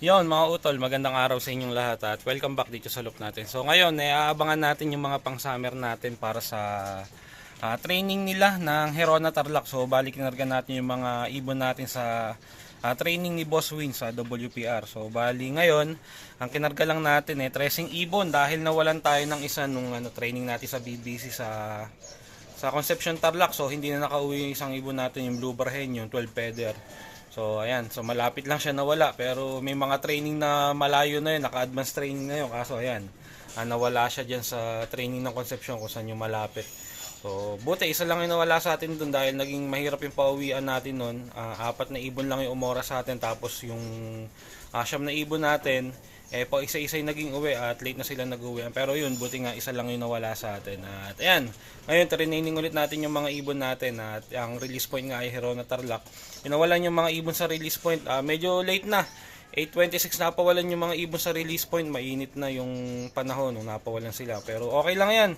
Yon mga utol, magandang araw sa inyong lahat at welcome back dito sa loop natin. So ngayon, aabangan natin yung mga pang summer natin para sa training nila ng Herona Tarlac. So balik kinarga natin yung mga ibon natin sa training ni Boss Win sa WPR. So bali ngayon, ang kinarga lang natin tracing ibon dahil nawalan tayo ng isa nung training natin sa BBC sa Concepcion Tarlac. So hindi na nakauwi yung isang ibon natin, yung Blue Barhen, yung 12 feather. So ayan, so malapit lang siya nawala, pero may mga training na malayo na yun, naka-advanced training na yun. Kaso ayan, nawala siya dyan sa training ng Concepcion kung saan yung malapit. So buti isa lang yung nawala sa atin dun dahil naging mahirap yung pauwian natin nun. Apat na ibon lang yung umora sa atin, tapos yung siyam na ibon natin pa isa-isa yung naging uwi at late na sila nag-uwi. Pero yun, buti nga isa lang yung nawala sa atin. At ayan, ngayon training ulit natin yung mga ibon natin at ang release point nga ay Herona Tarlac. Pinawalan yung mga ibon sa release point. Medyo late na. 8:26 napawalan yung mga ibon sa release point. Mainit na yung panahon nung napawalan sila. Pero okay lang yan.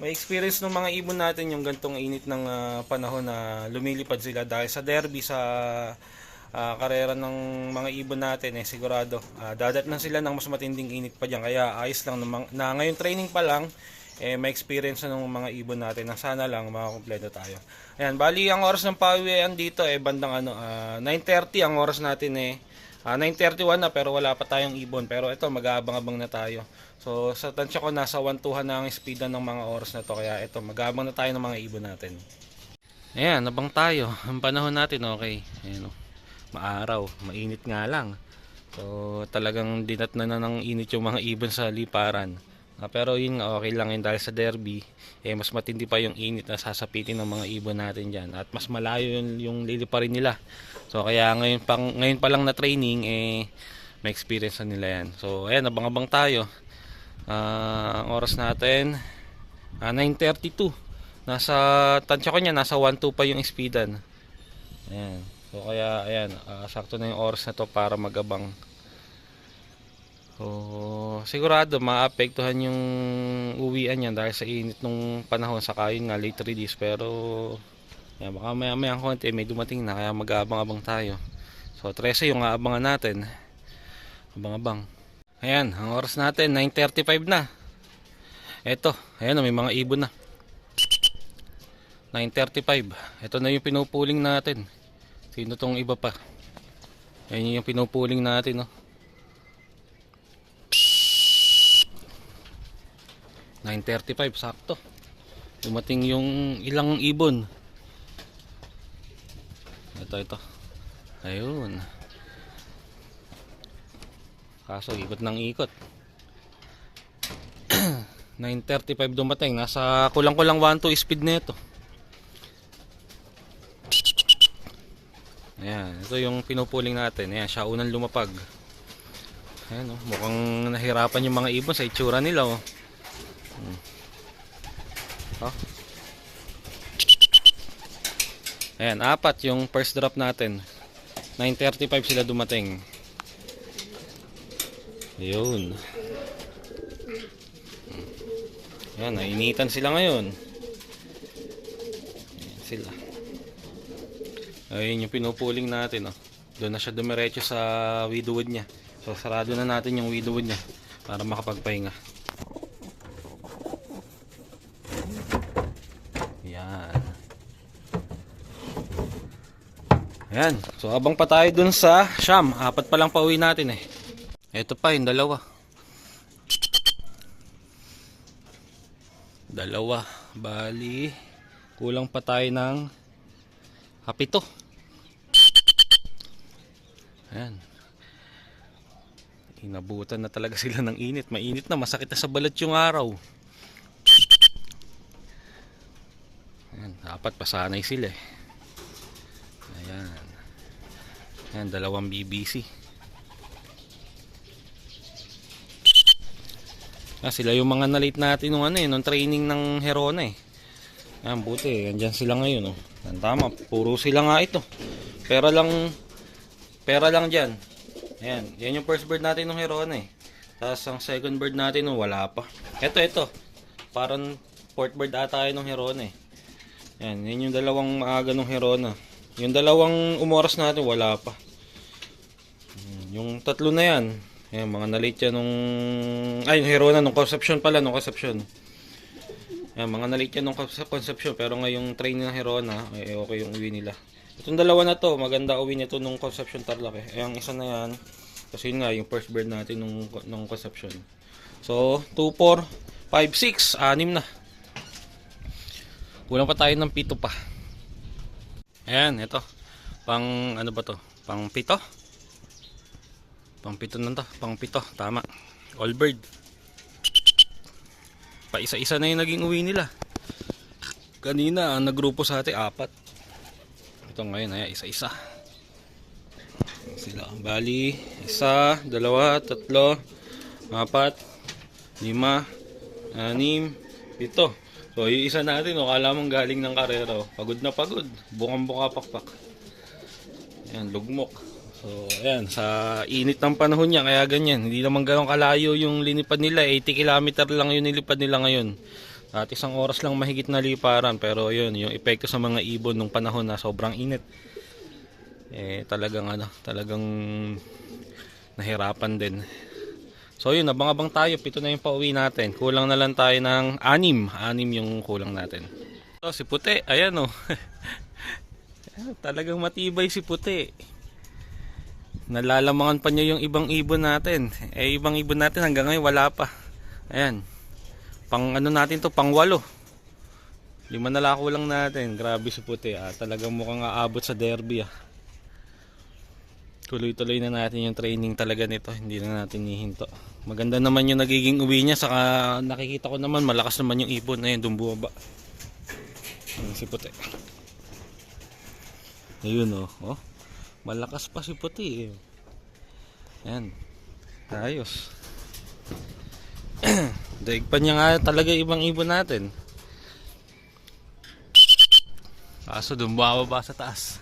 May experience ng mga ibon natin yung gantong init ng panahon na lumilipad sila dahil sa derby, sa karera ng mga ibon natin sigurado dadat na sila ng mas matinding init pa dyan, kaya ayos lang na ngayon training pa lang may experience na ng mga ibon natin na sana lang makakompleto tayo. Ayan, bali ang oras ng pauwian dito bandang 9:30 ang oras natin 9:31 na pero wala pa tayong ibon, pero ito mag-aabang-abang na tayo. So sa tansya ko nasa 1-2 na ang speedan ng mga oras na to, kaya ito mag-aabang na tayo ng mga ibon natin. Ayan, nabang tayo. Ang panahon natin okay. Ayan, maaraw, mainit nga lang. So talagang dinat na ng init yung mga ibon sa liparan. Pero yun nga, okay lang yun dahil sa derby mas matindi pa yung init na sasapitin ng mga ibon natin dyan at mas malayo yung liliparin nila. So kaya ngayon pa lang na training may experience na nila yan. So ayan, abang-abang tayo. Ang oras natin 9:32. Nasa tansya ko niya, nasa 1-2 pa yung speedan. Ayan. So kaya ayan, sakto na yung oras na to para magabang. So sigurado maapektuhan yung uwian niyan dahil sa init nung panahon, saka yun nga late release. Pero ayan, baka maya konti may dumating na, kaya mag-aabang-abang tayo. So 13 yung aabangan natin. Abang-abang. Ayan, ang oras natin 9:35 na. Eto, ayan, may mga ibon na. 9:35. Ito na yung pinupuling natin. Sino tong iba pa? Ayan yung pinupuling natin 9:35 sakto. Dumating yung ilang ibon. Ito. Ayun. Kaso ikot ng ikot. 9:35 dumating. Nasa kulang-kulang 1-2 speed nito. Ayan, ito yung pinupuling natin. Ayan, siya unang lumapag. Ayan, mukhang nahirapan yung mga ibon sa itsura nila Ayan, apat yung first drop natin. 9:35 sila dumating. Ayun. Ayan, nainitan sila ngayon. Ayan sila. Ayun yung pinupuling natin Doon na siya dumiretso sa widowwood niya. So sarado na natin yung widowwood niya para makapagpahinga. Ayan. So abang pa tayo dun sa Siam. Apat pa lang pauwi natin Ito pa yung dalawa. Bali kulang pa tayo ng 7. Ayan. Inabutan na talaga sila ng init. Mainit na, masakit na sa balat yung araw. Ayan, dapat pasanay sila Ayan. Ayan, 2 BBC. Sila yung mga na-late natin nung training ng Herona Ayan, buti. Andyan sila ngayon Ayan, tama, puro sila nga ito. Pera lang dyan. Ayan, yan yung first bird natin ng Herona Tapos ang second bird natin wala pa. Ito. Parang fourth bird ata tayo ng Herona Ayan, yan yung dalawang maaga ng Herona. Yung dalawang umoras natin wala pa. yung tatlo na yan. Ayan, mga na-late yan nung... Ay, yung Herona nung Concepcion pala, nung Concepcion. Ayan, mga na-late yan nung Concepcion. Pero ngayong train ng Herona, eh, okay yung uwi nila. Itong dalawa na to, maganda uwi nito nung Concepcion Tarlac eh. Ayan, isa na yan. Kasi yun nga, yung first bird natin nung Concepcion. So, 2, 4, 5, 6, 6 na. Kulang pa tayo ng 7 pa. Ayan, ito. Pang, ano ba to? Pang 7? Pang 7 na to. Pang 7, tama. All bird. Pa isa-isa na yung naging uwi nila. Kanina, ang nagrupo sa atin, 4. Ito ngayon, ayan, isa-isa. Sila. Bali, 1, 2, 3, 4, 5, 6, 7. So, yung isa natin, kala mong galing ng karero. Pagod na pagod. Bukang-buka pakpak. Ayan, lugmok. So, ayan, sa init ng panahon niya, kaya ganyan. Hindi naman ganun kalayo yung linipad nila. 80 km lang yung nilipad nila ngayon. At 1 oras lang mahigit na liparan. Pero yun, yung epekto sa mga ibon nung panahon na sobrang init. Eh, talagang nahirapan din. So yun, abang-abang tayo. 7 na yung pauwi natin. Kulang na lang tayo ng 6 yung kulang natin. So, si Puti, ayan o. Talagang matibay si Puti. Nalalamangan pa niya yung ibang ibon natin. Eh, ibang ibon natin hanggang ngayon wala pa. Ayan. Pang ano natin to, pang 8. 5 na lang kulang natin. Grabe si Puti. Talagang mukhang aabot sa derby. Tuloy-tuloy na natin yung training talaga nito. Hindi na natin hihinto. Maganda naman yung nagiging uwi niya. Saka nakikita ko naman malakas naman yung ibon. Ayun, doon bumaba. Ayun si Puti. Ayun oh. Malakas pa si Puti. Ayan. Ayos. Daig pa niya nga talaga ibang ibon natin. Kaso doon bumaba sa taas.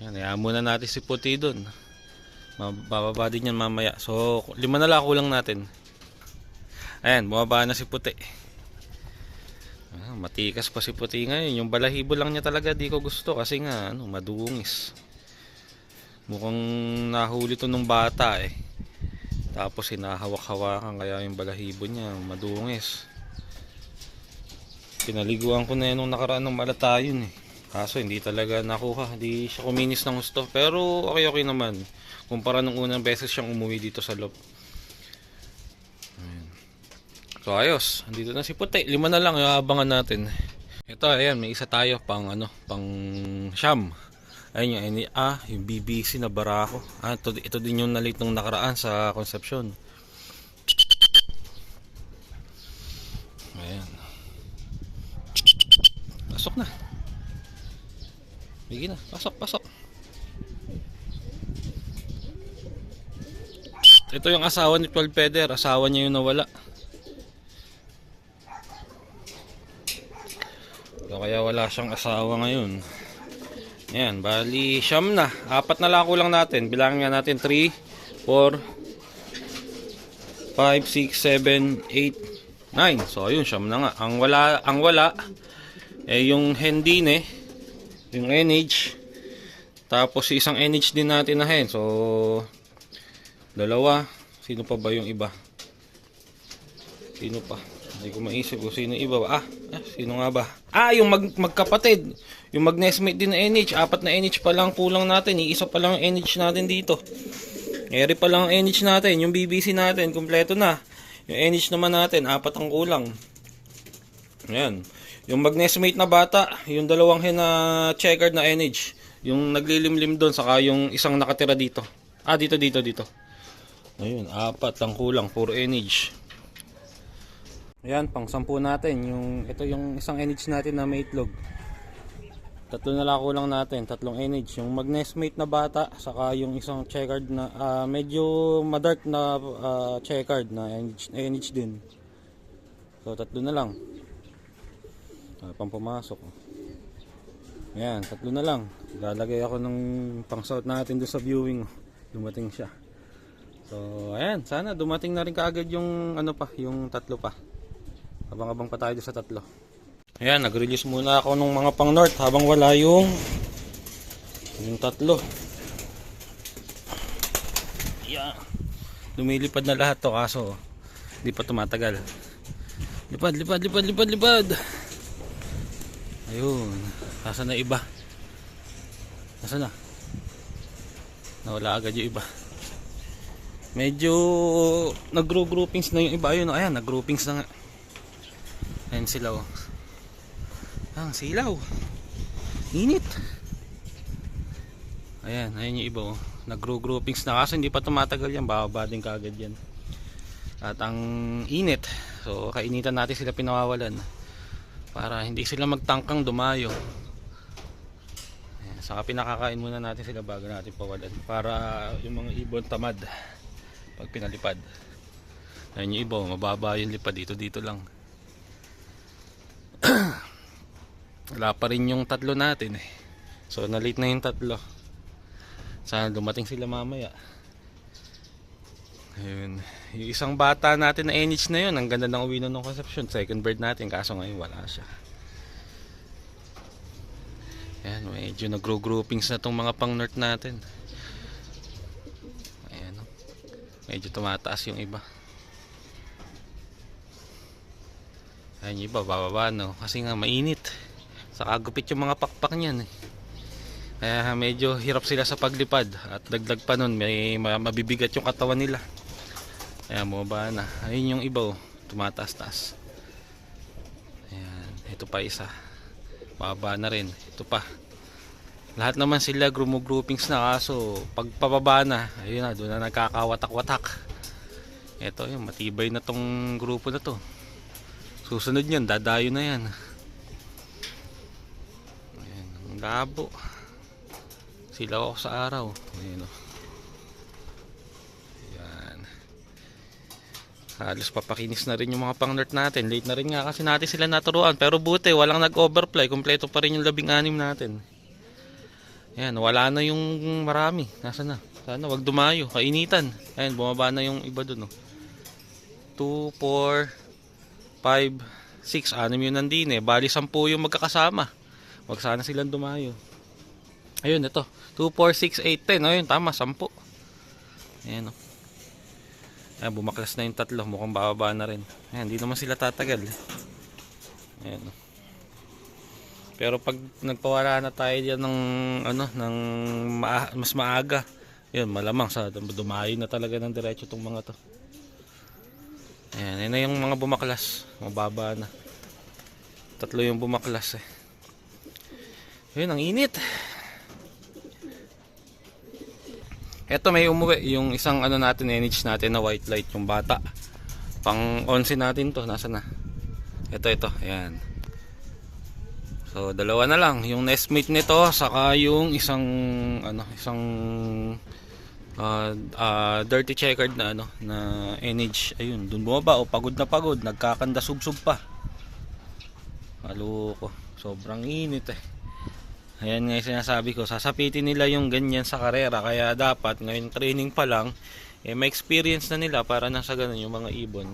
Yan, hayaan muna natin si Puti doon. Bababa din yan mamaya. So, 5 na lang kulang natin. Ayan, bumaba na si Puti. Matikas pa si Puti ngayon. Yung balahibo lang niya talaga di ko gusto. Kasi nga, madungis. Mukhang nahuli to nung bata eh. Tapos hinahawak-hawakan kaya yung balahibo niya madungis. Pinaliguan ko na yun nung nakaraan ng malatayon eh. Kaso hindi talaga nakuha, hindi siya kuminis ng gusto. Pero okay naman. Kumpara nung unang beses siyang umuwi dito sa loob. Ayan. So ayos, andito na si Puti. 5 na lang, iabangan natin. Ito, ayan, may isa tayo pang siyam. Ayun yung BBC na barako. Ito din yung nalit nung nakaraan sa Concepcion. Ayan. Pasok na. Bigyan na, pasok. Ito yung asawa ni 12 Feather. Asawa niya yung nawala. So, kaya wala siyang asawa ngayon. Ayan, bali siyam na. 4 na lang kulang natin. Bilangin nga natin 3, 4, 5, 6, 7, 8, 9. So ayun, siyam na nga. Ang wala eh yung hendine, yung NH. Tapos isang NH din natin na hen. So 2. Sino pa ba yung iba? Sino pa? Hindi ko maisip kung sino iba ba. Sino nga ba? Yung magkapatid. Yung mag-nestmate din na NH. 4 na NH pa lang kulang natin. Iisa pa lang NH natin dito. Eri pa lang ang NH natin. Yung BBC natin, kumpleto na. Yung NH naman natin, 4 ang kulang. Ayan. Yung mag-nestmate na bata, yung 2 hen na checkered na NH. Yung naglilimlim doon, saka yung isang nakatira dito. Dito. Ayun, 4 ang kulang. Puro NH. Ayan, pang 10 natin. Ito yung isang NH natin na may itlog. 3 na lang kulang natin. 3 NH. Yung mag-nestmate na bata, saka yung isang checkered na, medyo madark na checkered na NH din. So, 3 na lang. Pang pumasok. Ayan, 3 na lang. Lalagay ako ng pang-south natin doon sa viewing. Dumating siya. So, ayan. Sana dumating na rin kaagad yung yung 3 pa. Abang-abang pa tayo sa 3. Ayan, nag-release muna ako ng mga pang north habang wala yung Yung tatlo. Yan. Lumilipad na lahat to kaso hindi pa tumatagal. Lipad, lipad, lipad, lipad, lipad. Ayun. Nasaan na iba? Nasaan na? Nawala agad yung iba. Medyo nag-groupings na yung iba. Ayun, ayan, nag-groupings na nga. Ayan sila oh. Ang silaw. Init. Ayan, ayun yung iba oh. Nag-groupings na kasi hindi pa tumatagal yan. Bababa din kaagad yan. At ang init. So kainitan natin sila pinawawalan. Para hindi sila magtangkang dumayo. Ayan, saka pinakakain muna natin sila bago natin pawalan. Para yung mga ibon tamad. Pag pinalipad. Ayun yung iba oh. Mababa yung lipad dito lang. Wala pa rin yung tatlo natin eh. So na-late na yung tatlo. Sana dumating sila mamaya. Ayun. Yung isang bata natin na NH na yun, ang ganda ng uwi ng Concepcion. Second bird natin, kaso ngayon wala siya. Ayan, medyo nag-groupings na tong mga pang north natin. Ayan, medyo tumataas yung iba. Ayan yung iba, bababa no. Kasi nga mainit. Saka gupit yung mga pakpak niyan eh. Kaya medyo hirap sila sa paglipad. At dagdag pa nun, may mabibigat yung katawan nila. Kaya bumaba na. Ayun yung iba oh, tumataas-taas. Ayan, ito pa isa. Bababa na rin. Ito pa. Lahat naman sila groupings na kaso pag pababa na, ayun na, doon na nagkakawatak-watak. Ito yung matibay na tong grupo na to. Susunod niyan, dadayo na yan. Ayan, ang labo. Sila ako sa araw. Ayan o. Ayan. Halos papakinis na rin yung mga pang north natin. Late na rin nga kasi natin sila naturuan. Pero buti, walang nag-overfly. Kompleto pa rin yung 16 natin. Ayan, wala na yung marami. Nasaan na? Sana wag dumayo. Kainitan. Ayan, bumaba na yung iba dun. 2, 4, 5, 6. 6 yun nandun eh. Bali 10 yung magkakasama. Wag sana silang dumayo. Ayun, ito. 2, 4, 6, 8, 10. Ayun, tama. 10. Ayan, oh. Ayan, bumaklas na yung tatlo. Mukhang bababa na rin. Ayan, hindi naman sila tatagal. Ayan, oh. Pero pag nagpawala na tayo diyan ng, mas maaga, yun, malamang sa dumayo na talaga ng diretso itong mga to. Ayan, yun na yung mga bumaklas. Mababa na. Tatlo yung bumaklas eh. Ayun, ang init. Eto may umuwi yung isang natin, NH natin na white light, yung bata. Pang 11 natin to, nasa na? Ito, ayan. So dalawa na lang, yung nestmate nito saka yung isang dirty checkered na na NH. Ayun, dun bumaba o pagod na pagod, nagkakanda subsub pa. Maloko, sobrang init eh. Ayan nga yung sinasabi ko, sasapitin nila yung ganyan sa karera. Kaya dapat ngayon training pa lang may experience na nila para nasa ganun yung mga ibon.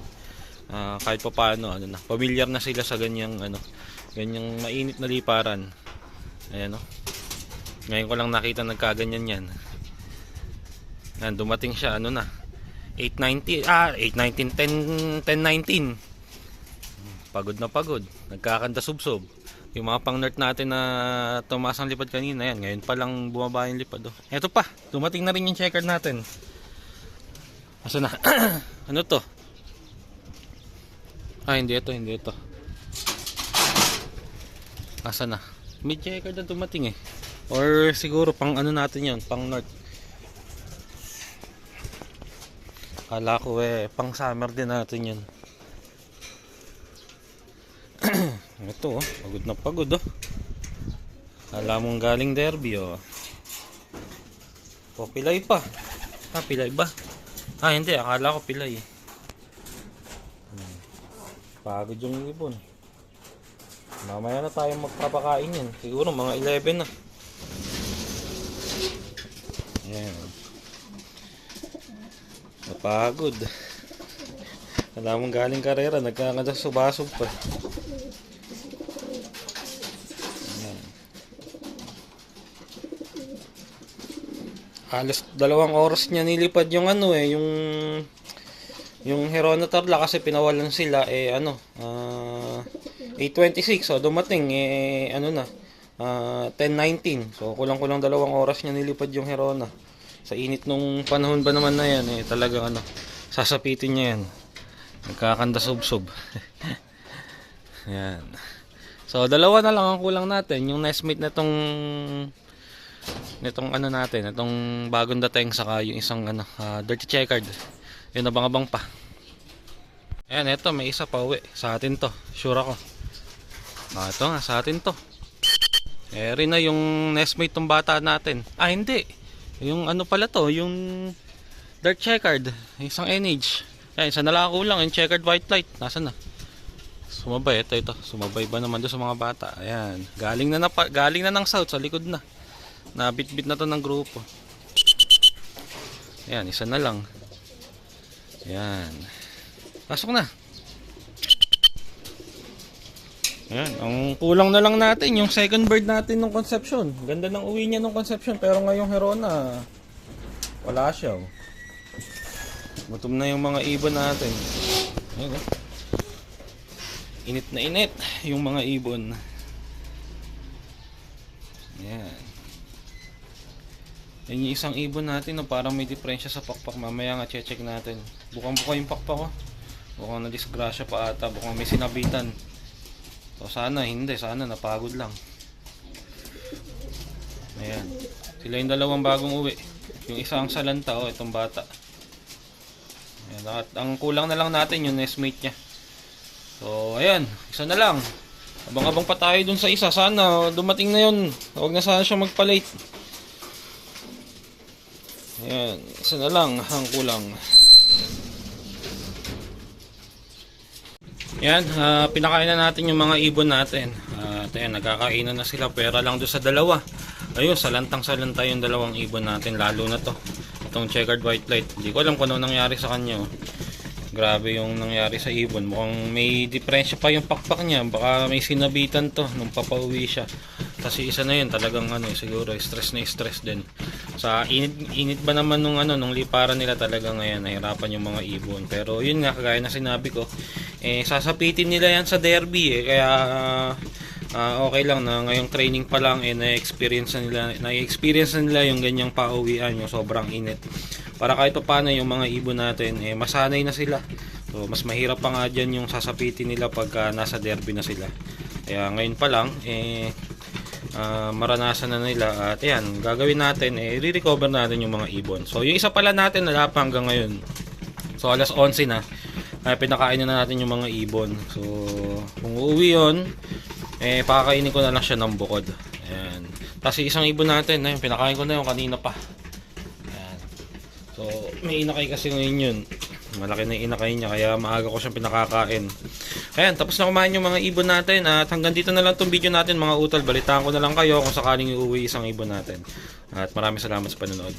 Kahit pa paano, familiar na sila sa ganyang ganyang mainit na liparan. Ayan ngayon ko lang nakita nagkaganyan yan. Ayan, dumating siya 8:19, 8:19, 10:19. Pagod na pagod, nagkakanda subsob. Yung mga pang north natin na tumaas ang lipad kanina, yan, ngayon pa lang bumaba yung lipad. Eto pa, dumating na rin yung checker natin. Asa na? Ano to? Hindi ito. Asa na? May checker na dumating eh. Or siguro pang natin yan, pang north. Kala ko pang summer din natin yan. Ito pagod na pagod Alam mong galing derby pilay pa. Pilay ba? Hindi, akala ko pilay. Pagod yung ibon. Mamaya na tayo magpapakain yan. Siguro mga 11 na. Ayan. Napagod. Alam mong galing karera, nagkakanda subasog pa. Halos 2 oras niya nilipad yung ano yung Herona Tarlac kasi pinawalan sila 8:26, so dumating 10:19, so kulang-kulang 2 oras niya nilipad yung Herona. Sa init nung panahon ba naman na yan talagang sasapitin niya yan, nagkakanda subsob. Yan, so dalawa na lang ang kulang natin, yung nestmate nitong natin, itong bagong dating, saka yung isang dirty checkered. Yun, abang-abang pa. Ayan, eto, may isa pa uwi. Sa atin to, sure ako. Ito nga, sa atin to. Rin na yung nestmate tong bata natin. Hindi. Yung pala to, yung dark checkered. Isang NH. Ayan, isa na lang kulang, yung checkered white light. Nasaan na? Sumabay, ito. Sumabay ba naman doon sa mga bata? Ayan, galing na ng south, sa likod na. Nabitbit na to ng grupo. Ayan, isa na lang. Ayan. Pasok na. Ayan, ang kulang na lang natin yung second bird natin ng Conception. Ganda ng uwi niya ng Conception, pero ngayong Herona wala siya. Gutom na yung mga ibon natin. Ayan, init na init yung mga ibon. Ayan. Yan yung isang ibon natin parang may diferensya sa pakpak. Mamaya nga check natin. Bukang-buka yung pakpak Bukang na-disgrasya pa ata. Bukang may sinabitan. So sana hindi. Sana napagod lang. Ayan. Sila yung dalawang bagong uwi. Yung isa ang salanta itong bata. Ayan. At ang kulang na lang natin yung nestmate niya. So ayan. Isa na lang. Abang-abang pa tayo dun sa isa. Sana dumating na yun. Huwag na sana siya magpa-late. Ayan, isa na lang ang kulang. Ayan, pinakain na natin yung mga ibon natin. Ayan, nagkakainan na sila. Pera lang doon sa dalawa. Ayun, salantang-salanta yung dalawang ibon natin. Lalo na to, itong checkered white light. Hindi ko alam kung ano nangyari sa kanya. Grabe yung nangyari sa ibon. Mukhang may diferensya pa yung pakpak niya. Baka may sinabitan to nung papauwi siya. Kasi isa na yun, talagang siguro stress na stress din. Sa init ba naman nung liparan nila, talaga ngayon nahirapan yung mga ibon. Pero yun nga, kagaya na sinabi ko, sasapitin nila yan sa derby kaya okay lang na ngayong training pa lang na-experience na nila yung ganyang pauwian, yung sobrang init. Para kahit pa paano yung mga ibon natin masanay na sila. So mas mahirap pa nga dyan yung sasapitin nila pagka nasa derby na sila. Kaya ngayon pa lang maranasan na nila, at ayan, gagawin natin i-recover natin yung mga ibon. So yung isa pala natin wala pa hanggang ngayon. So alas 11 na, pinakain na natin yung mga ibon. So kung uuwi yun, pakakainin ko na lang siya ng bukod. Ayan. Tapos isang ibon natin, pinakain ko na yung kanina pa. Ayan. So may inakay kasi ngayon yun. Malaki na yung inakay niya, kaya maaga ko siyang pinakakain. Ayan, tapos na kumain yung mga ibon natin. At hanggang dito na lang itong video natin mga utol. Balitaan ko na lang kayo kung sakaling iuwi isang ibon natin. At maraming salamat sa panonood.